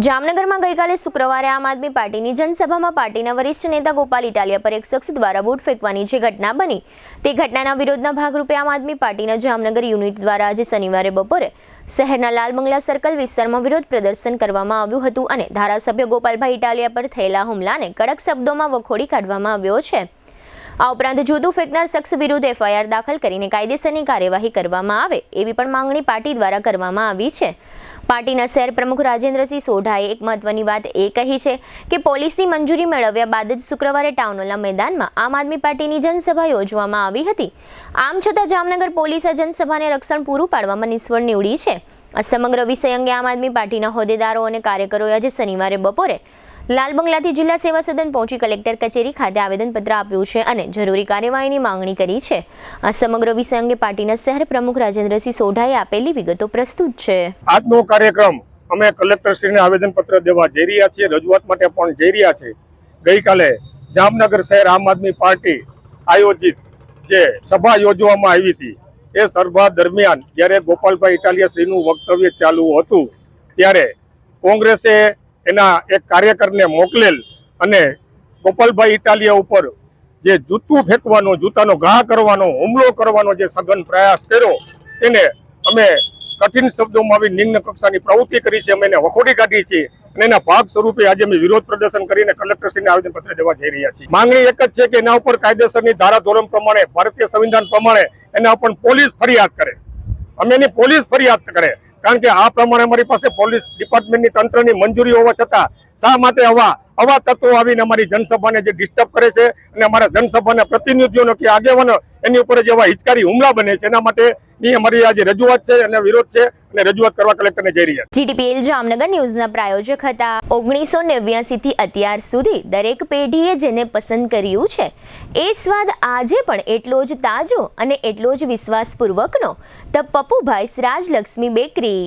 જામનગરમાં ગઈકાલે શુક્રવારે આમ આદમી પાર્ટીની જનસભામાં પાર્ટીના વરિષ્ઠ નેતા ગોપાલ ઇટાલિયા પર એક શખ્સ દ્વારા બૂટ ફેંકવાની જે ઘટના બની તે ઘટનાના વિરોધના ભાગરૂપે આમ આદમી પાર્ટીના જામનગર યુનિટ દ્વારા આજે શનિવારે બપોરે શહેરના લાલ બંગલા સર્કલ વિસ્તારમાં વિરોધ પ્રદર્શન કરવામાં આવ્યું હતું અને ધારાસભ્ય ગોપાલભાઈ ઇટાલિયા પર થયેલા હુમલાને કડક શબ્દોમાં વખોડી કાઢવામાં આવ્યો છે। આ ઉપરાંત જૂતું ફેંકનાર શખ્સ વિરુદ્ધ FIR દાખલ કરીને કાયદેસરની કાર્યવાહી કરવામાં આવે એવી પણ માંગણી પાર્ટી દ્વારા કરવામાં આવી છે। પાર્ટીના શહેર પ્રમુખ રાજેન્દ્રસિંહ સોઢાએ એક મહત્વની વાત એ કહી છે કે પોલીસની મંજૂરી મેળવ્યા બાદ જ શુક્રવારે ટાઉનહોલના મેદાનમાં આમ આદમી પાર્ટીની જનસભા યોજવામાં આવી હતી। આમ છતાં જામનગર પોલીસે જનસભાને રક્ષણ પૂરું પાડવામાં નિષ્ફળ નીવડી છે। આ સમગ્ર વિષય અંગે આમ આદમી પાર્ટીના હોદ્દેદારો અને કાર્યકરોએ આજે શનિવારે બપોરે લાલ બંગલાથી જિલ્લા સેવા સદન પહોંચી કલેક્ટર કચેરી ખાતે આવેદનપત્ર આપ્યું છે અને જરૂરી કાર્યવાહીની માંગણી કરી છે। આ સમગ્ર વિષય અંગે પાર્ટીના શહેર પ્રમુખ રાજેન્દ્રસિંહ સોઢાએ આપેલી વિગતો પ્રસ્તુત છે। આજનો કાર્યક્રમ અમે કલેક્ટરશ્રીને આવેદનપત્ર દેવા જઈ રહ્યા છીએ, રજૂઆત માટે પણ જઈ રહ્યા છીએ। ગઈકાલે જામનગર શહેર આમ આદમી પાર્ટી આયોજિત જે સભા યોજવામાં આવી હતી એ સભા દરમિયાન જ્યારે ગોપાલભાઈ ઇટાલિયા શ્રીનું વક્તવ્ય ચાલુ હતું ત્યારે કોંગ્રેસે એના એક કાર્યકરને મોકલેલ અને ગોપાલભાઈ ઇટાલિયા ઉપર જે જૂતું ફેંકવાનો, જૂતાનો ઘા કરવાનો, હુમલો કરવાનો જે સઘન પ્રયાસ કર્યો તેને અમે કઠિન શબ્દોમાં આવી નિમ્ન કક્ષાની પ્રવૃત્તિ કરી છે, અમે એને વખોડી કાઢી છે અને એના ભાગ સ્વરૂપે આજે અમે વિરોધ પ્રદર્શન કરીને કલેક્ટરશ્રીને આવેદનપત્ર દેવા જઈ રહ્યા છીએ। માંગણી એક જ છે કે એના ઉપર કાયદેસરની ધારાધોરણ પ્રમાણે, ભારતીય સંવિધાન પ્રમાણે એના ઉપર પોલીસ ફરિયાદ કરે, અમે એની પોલીસ ફરિયાદ કરે, કારણ કે આ પ્રમાણે અમારી પાસે પોલીસ ડિપાર્ટમેન્ટની તંત્રની મંજૂરી હોવા છતાં શા માટે આવા તત્વો આવીને અમારી જનસભાને જે ડિસ્ટર્બ કરે છે અને અમારા જનસભાના પ્રતિનિધિઓનો કે આગેવાનો એની ઉપર જેવા હિચકારી હુમલા બને છે, એના માટેની અમારી આજે રજૂઆત છે અને વિરોધ છે અને રજૂઆત કરવા કલેક્ટરને જઈ રહ્યા છે। GTPL જામનગર ન્યૂઝના પ્રાયોજક હતા। 1989 થી અત્યાર સુધી દરેક પેઢીએ જેને પસંદ કર્યું છે એ સ્વાદ આજે પણ એટલો જ તાજો અને એટલો જ વિશ્વાસપૂર્વકનો ધ પપ્પુભાઈસ રાજલક્ષ્મી બેકરી।